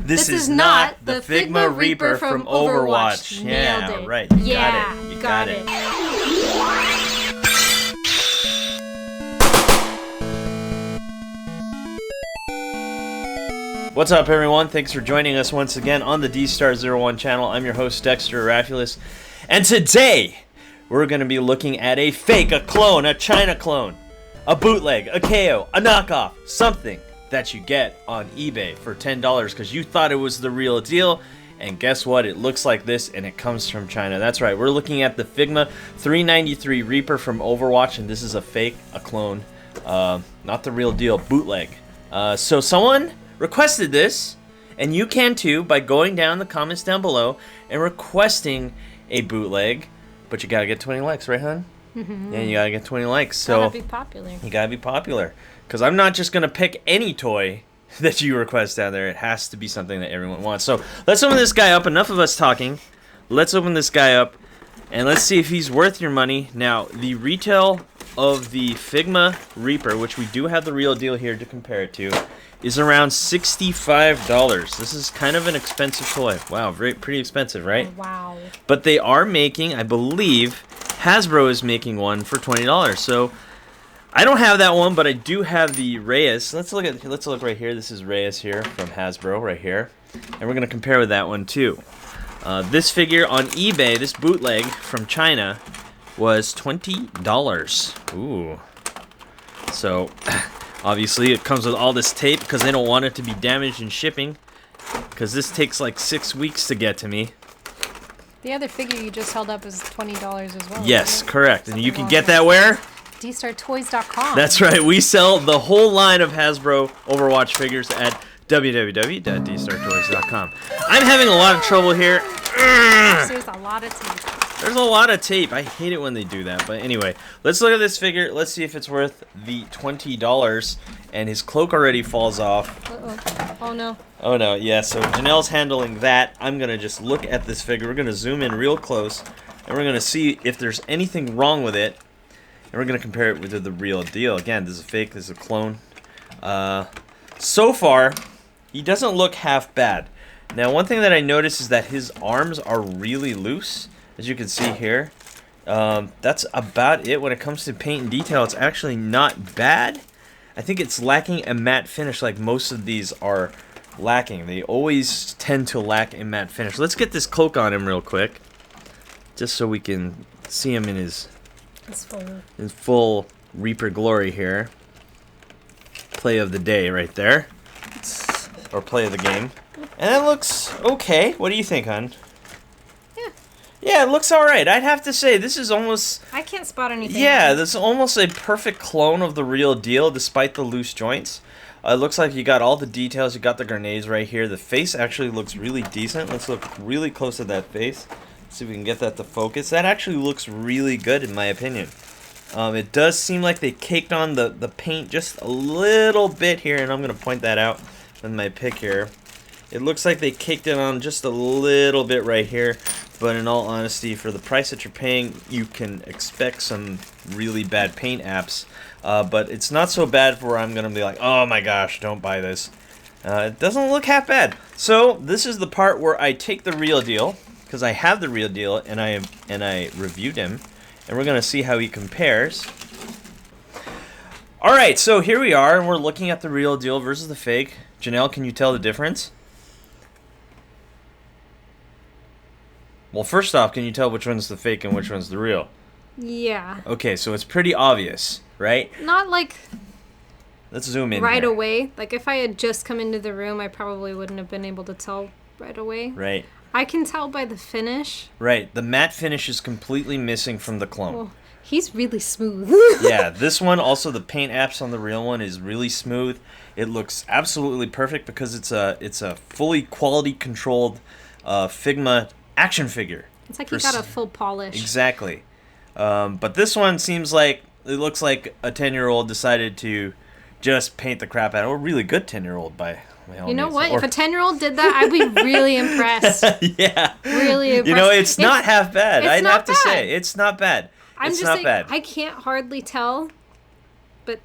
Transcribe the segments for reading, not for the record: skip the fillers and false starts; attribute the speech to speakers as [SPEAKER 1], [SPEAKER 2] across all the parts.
[SPEAKER 1] This is not the Figma Reaper from Overwatch.
[SPEAKER 2] Nailed
[SPEAKER 1] Yeah,
[SPEAKER 2] it.
[SPEAKER 1] right. You
[SPEAKER 2] Yeah,
[SPEAKER 1] got it. You
[SPEAKER 2] got
[SPEAKER 1] got it. What's up, everyone? Thanks for joining us once again on the D-Star01 channel. I'm your host, Dexter Arafiles. And today, we're going to be looking at a fake, a clone, a China clone, a bootleg, a KO, a knockoff, something that you get on eBay for $10 because you thought it was the real deal. And guess what? It looks like this, and it comes from China. That's right. We're looking at the Figma 393 Reaper from Overwatch, and this is a fake, a clone, not the real deal, bootleg. So someone requested this, and you can too by going down in the comments down below and requesting a bootleg. But you gotta get 20 likes, right, hon? Mm-hmm. Yeah, you gotta get 20 likes. So
[SPEAKER 2] gotta be popular.
[SPEAKER 1] You gotta be popular, because I'm not just gonna pick any toy that you request down there. It has to be something that everyone wants. So let's open this guy up. Enough of us talking. Let's open this guy up, and let's see if he's worth your money. Now, the retail of the Figma Reaper, which we do have the real deal here to compare it to, is around $65. This is kind of an expensive toy. Wow, pretty expensive, right?
[SPEAKER 2] Wow.
[SPEAKER 1] But they are making, I believe, Hasbro is making one for $20. So I don't have that one, but I do have the Reyes. Let's look right here. This is Reyes here from Hasbro right here, and we're gonna compare with that one too. This figure on eBay, this bootleg from China, was $20. Ooh. So obviously it comes with all this tape because they don't want it to be damaged in shipping, because this takes like 6 weeks to get to me.
[SPEAKER 2] The other figure you just held up is $20 as well.
[SPEAKER 1] Yes, correct. And you can get that where?
[SPEAKER 2] DStarToys.com.
[SPEAKER 1] That's right. We sell the whole line of Hasbro Overwatch figures at www.dstartoys.com. I'm having a lot of trouble here.
[SPEAKER 2] There's a lot of tape.
[SPEAKER 1] There's a lot of tape. I hate it when they do that. But anyway, let's look at this figure. Let's see if it's worth the $20. And his cloak already falls off.
[SPEAKER 2] Uh-oh. Oh, no.
[SPEAKER 1] Oh, no. Yeah, so Janelle's handling that. I'm going to just look at this figure. We're going to zoom in real close, and we're going to see if there's anything wrong with it. And we're going to compare it with the real deal. Again, this is a fake. This is a clone. So far, he doesn't look half bad. Now, one thing that I noticed is that his arms are really loose, as you can see here. That's about it. When it comes to paint and detail, it's actually not bad. I think it's lacking a matte finish, like most of these are lacking. They always tend to lack a matte finish. Let's get this cloak on him real quick, just so we can see him in his full Reaper glory here. Play of the day right there, or play of the game. And that looks okay. What do you think, hon? Yeah, it looks alright. I'd have to say, this is almost...
[SPEAKER 2] I can't spot anything.
[SPEAKER 1] Yeah, this is almost a perfect clone of the real deal, despite the loose joints. It looks like you got all the details. You got the grenades right here. The face actually looks really decent. Let's look really close at that face. See if we can get that to focus. That actually looks really good, in my opinion. It does seem like they caked on the paint just a little bit here, and I'm going to point that out with my pick here. It looks like they caked it on just a little bit right here, but in all honesty, for the price that you're paying, you can expect some really bad paint apps. But it's not so bad for where I'm going to be like, oh my gosh, don't buy this. It doesn't look half bad. So this is the part where I take the real deal, because I have the real deal, and I reviewed him, and we're going to see how he compares. Alright, so here we are, and we're looking at the real deal versus the fake. Janelle, can you tell the difference? Well, first off, can you tell which one's the fake and which one's the real?
[SPEAKER 2] Yeah.
[SPEAKER 1] Okay, so it's pretty obvious, right?
[SPEAKER 2] Not like...
[SPEAKER 1] Let's zoom in
[SPEAKER 2] right
[SPEAKER 1] here.
[SPEAKER 2] away. Like, if I had just come into the room, I probably wouldn't have been able to tell right away.
[SPEAKER 1] Right.
[SPEAKER 2] I can tell by the finish.
[SPEAKER 1] Right. The matte finish is completely missing from the clone.
[SPEAKER 2] Oh, he's really smooth.
[SPEAKER 1] Yeah, this one, also the paint apps on the real one is really smooth. It looks absolutely perfect because it's a fully quality controlled Figma action figure.
[SPEAKER 2] It's like he got a full polish.
[SPEAKER 1] Exactly. But this one seems like, it looks like a 10-year-old decided to just paint the crap out of it. A really good 10-year-old by all means.
[SPEAKER 2] You know what? If a 10-year-old did that, I'd be really impressed.
[SPEAKER 1] Yeah.
[SPEAKER 2] Really impressed.
[SPEAKER 1] You know, it's not half bad. I'd have to say. It's not bad.
[SPEAKER 2] I'm
[SPEAKER 1] it's
[SPEAKER 2] just
[SPEAKER 1] not
[SPEAKER 2] saying,
[SPEAKER 1] bad.
[SPEAKER 2] I can't hardly tell, but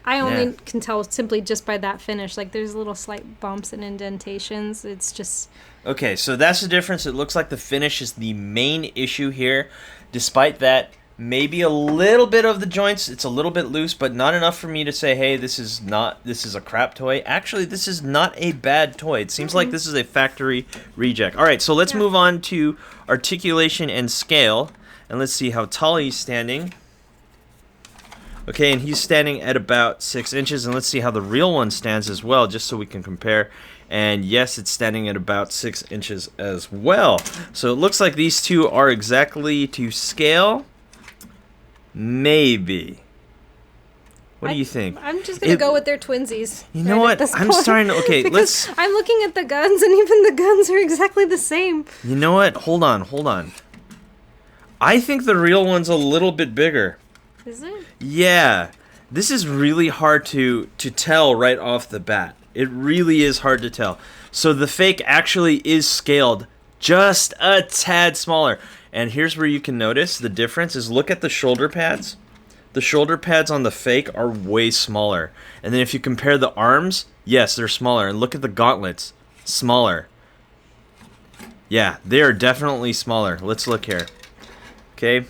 [SPEAKER 2] I only
[SPEAKER 1] Yeah.
[SPEAKER 2] can tell simply just by that finish. Like, there's little slight bumps and indentations. It's just...
[SPEAKER 1] Okay, so that's the difference. It looks like the finish is the main issue here. Despite that, maybe a little bit of the joints, it's a little bit loose, but not enough for me to say, hey, this is a crap toy. Actually, this is not a bad toy. It seems like this is a factory reject. All right, so let's move on to articulation and scale, and let's see how tall he's standing. Okay, and he's standing at about 6 inches, and let's see how the real one stands as well, just so we can compare. And yes, it's standing at about 6 inches as well. So it looks like these two are exactly to scale. Maybe. What do you think?
[SPEAKER 2] I'm just going to go with their twinsies.
[SPEAKER 1] You know what? I'm starting to... Okay, let's...
[SPEAKER 2] I'm looking at the guns, and even the guns are exactly the same.
[SPEAKER 1] You know what? Hold on. I think the real one's a little bit bigger.
[SPEAKER 2] Is it?
[SPEAKER 1] Yeah. This is really hard to tell right off the bat. It really is hard to tell. So the fake actually is scaled just a tad smaller. And here's where you can notice the difference is look at the shoulder pads. The shoulder pads on the fake are way smaller. And then if you compare the arms, yes, they're smaller. And look at the gauntlets. Smaller. Yeah, they are definitely smaller. Let's look here. Okay.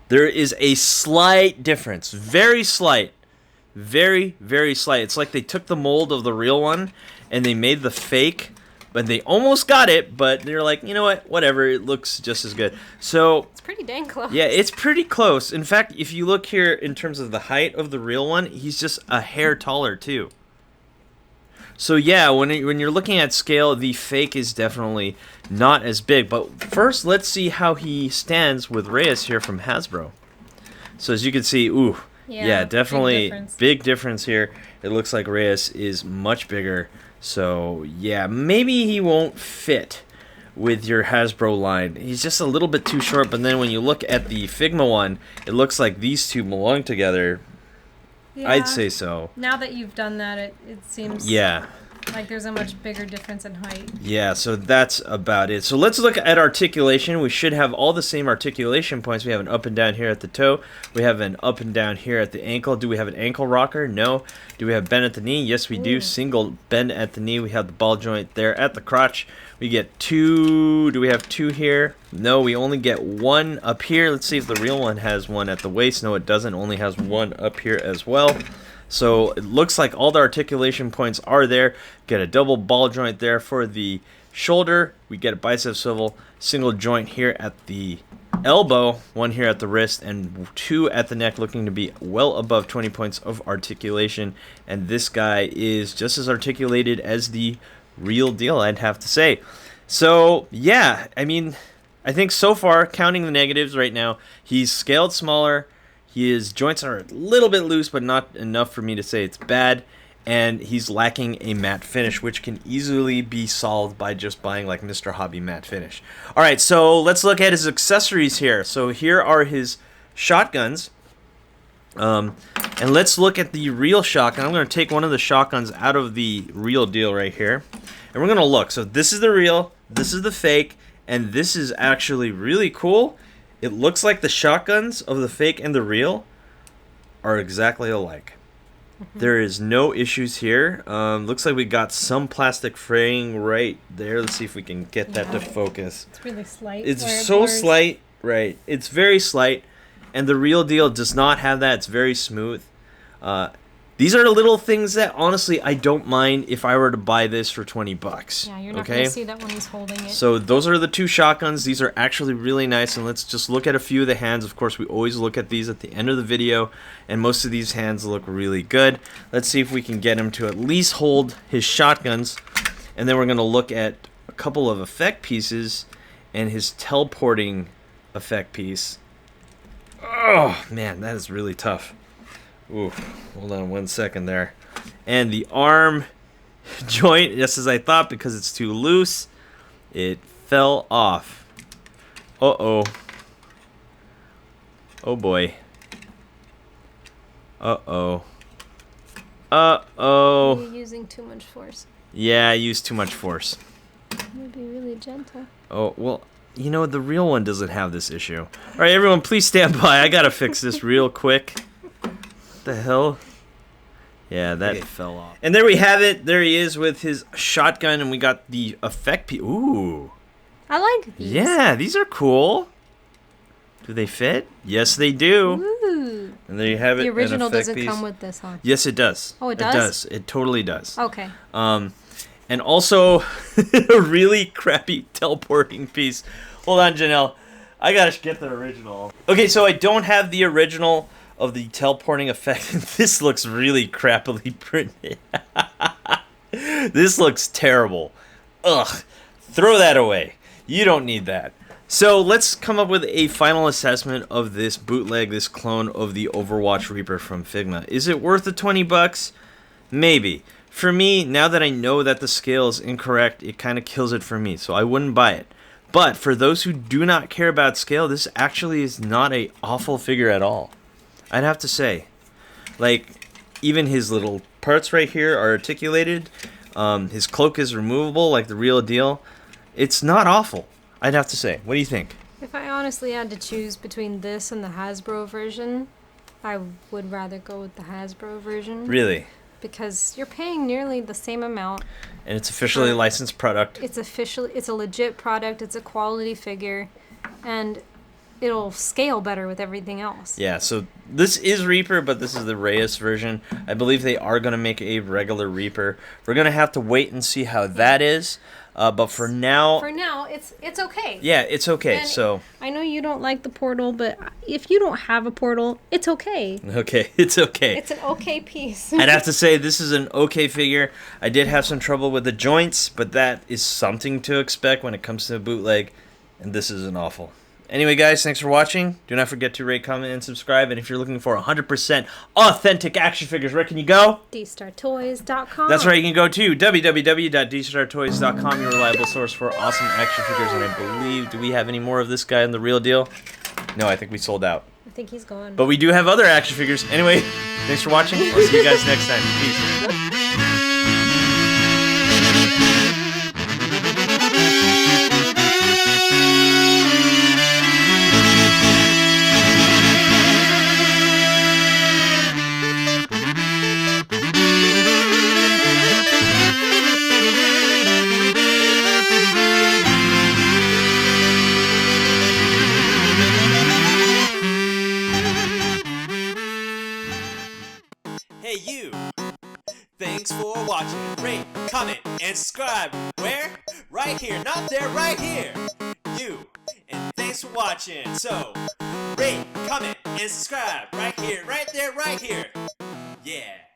[SPEAKER 1] There is a slight difference. Very slight. Very, very slight. It's like they took the mold of the real one and they made the fake, but they almost got it, but they're like, you know what? Whatever, it looks just as good. So
[SPEAKER 2] it's pretty dang close.
[SPEAKER 1] Yeah, it's pretty close. In fact, if you look here in terms of the height of the real one, he's just a hair taller too. So yeah, when you're looking at scale, the fake is definitely not as big. But first, let's see how he stands with Reyes here from Hasbro. So as you can see, ooh, yeah, definitely big difference here. It looks like Reyes is much bigger. So yeah, maybe he won't fit with your Hasbro line. He's just a little bit too short. But then when you look at the Figma one, it looks like these two belong together.
[SPEAKER 2] Yeah.
[SPEAKER 1] I'd say so.
[SPEAKER 2] Now that you've done that, it seems like there's a much bigger difference in height.
[SPEAKER 1] Yeah, so that's about it. So let's look at articulation. We should have all the same articulation points. We have an up and down here at the toe. We have an up and down here at the ankle. Do we have an ankle rocker? No. Do we have bend at the knee? Yes, we do. Single bend at the knee. We have the ball joint there at the crotch. We get two. Do we have two here? No, we only get one up here. Let's see if the real one has one at the waist. No, it doesn't. Only has one up here as well. So it looks like all the articulation points are there. Get a double ball joint there for the shoulder. We get a bicep swivel, single joint here at the elbow, one here at the wrist, and two at the neck, looking to be well above 20 points of articulation. And this guy is just as articulated as the real deal, I'd have to say. So yeah, I mean, I think so far, counting the negatives right now, he's scaled smaller. His joints are a little bit loose, but not enough for me to say it's bad. And he's lacking a matte finish, which can easily be solved by just buying like Mr. Hobby matte finish. All right, so let's look at his accessories here. So here are his shotguns. And let's look at the real shotgun. I'm going to take one of the shotguns out of the real deal right here. And we're going to look. So this is the real, this is the fake, and this is actually really cool. It looks like the shotguns of the fake and the real are exactly alike. There is no issues here. Looks like we got some plastic fraying right there. Let's see if we can get that to focus.
[SPEAKER 2] It's really slight.
[SPEAKER 1] It's so slight, right? It's very slight, and the real deal does not have that. It's very smooth. These are the little things that, honestly, I don't mind if I were to buy this for 20 bucks.
[SPEAKER 2] Yeah, you're not going to see that when he's holding it.
[SPEAKER 1] So those are the two shotguns. These are actually really nice, and let's just look at a few of the hands. Of course, we always look at these at the end of the video, and most of these hands look really good. Let's see if we can get him to at least hold his shotguns, and then we're going to look at a couple of effect pieces and his teleporting effect piece. Oh, man, that is really tough. Ooh, hold on 1 second there. And the arm joint, just as I thought, because it's too loose, it fell off. Uh-oh. Oh, boy. Uh-oh. Uh-oh.
[SPEAKER 2] You're using too much force.
[SPEAKER 1] Yeah, I used too much force.
[SPEAKER 2] You'd be really gentle.
[SPEAKER 1] Oh, well, you know, the real one doesn't have this issue. All right, everyone, please stand by. I gotta fix this real quick. What the hell? Yeah, that
[SPEAKER 3] It fell off.
[SPEAKER 1] And there we have it. There he is with his shotgun, and we got the effect. Ooh.
[SPEAKER 2] I like these.
[SPEAKER 1] Yeah, these are cool. Do they fit? Yes, they do.
[SPEAKER 2] Ooh.
[SPEAKER 1] And there you have it.
[SPEAKER 2] The
[SPEAKER 1] an
[SPEAKER 2] original
[SPEAKER 1] effect
[SPEAKER 2] doesn't
[SPEAKER 1] piece.
[SPEAKER 2] come with this, huh?
[SPEAKER 1] Yes, it does.
[SPEAKER 2] Oh, it does?
[SPEAKER 1] It does. It totally does.
[SPEAKER 2] Okay.
[SPEAKER 1] And also a really crappy teleporting piece. Hold on, Janelle. I gotta get the original. Okay, so I don't have the original of the teleporting effect. This looks really crappily printed. This looks terrible. Ugh. Throw that away. You don't need that. So let's come up with a final assessment of this bootleg, this clone of the Overwatch Reaper from Figma. Is it worth the $20? Maybe. For me, now that I know that the scale is incorrect, it kind of kills it for me, so I wouldn't buy it. But for those who do not care about scale, this actually is not an awful figure at all. I'd have to say. Like, even his little parts right here are articulated. His cloak is removable, like the real deal. It's not awful, I'd have to say. What do you think?
[SPEAKER 2] If I honestly had to choose between this and the Hasbro version, I would rather go with the Hasbro version.
[SPEAKER 1] Really?
[SPEAKER 2] Because you're paying nearly the same amount.
[SPEAKER 1] And it's officially a licensed product.
[SPEAKER 2] It's a legit product. It's a quality figure, and it'll scale better with everything else.
[SPEAKER 1] Yeah, so this is Reaper, but this is the Reyes version. I believe they are going to make a regular Reaper. We're going to have to wait and see how that is. But for now,
[SPEAKER 2] it's okay.
[SPEAKER 1] yeah, it's okay.
[SPEAKER 2] And
[SPEAKER 1] so
[SPEAKER 2] I know you don't like the portal, but if you don't have a portal, it's okay.
[SPEAKER 1] okay, it's okay.
[SPEAKER 2] It's an okay piece.
[SPEAKER 1] I'd have to say this is an okay figure. I did have some trouble with the joints, but that is something to expect when it comes to a bootleg, and this isn't awful. Anyway, guys, thanks for watching. Do not forget to rate, comment, and subscribe. And if you're looking for 100% authentic action figures, where can you go?
[SPEAKER 2] DStarToys.com.
[SPEAKER 1] That's right, you can go to www.dstartoys.com, your reliable source for awesome action figures. And I believe, do we have any more of this guy in the real deal? No, I think we sold out.
[SPEAKER 2] I think he's gone.
[SPEAKER 1] But we do have other action figures. Anyway, thanks for watching. I'll see you guys next time. Peace.
[SPEAKER 3] Hey you! Thanks for watching. Rate, comment, and subscribe. Where? Right here. Not there, right here. You. And thanks for watching. So, rate, comment, and subscribe. Right here, right there, right here. Yeah.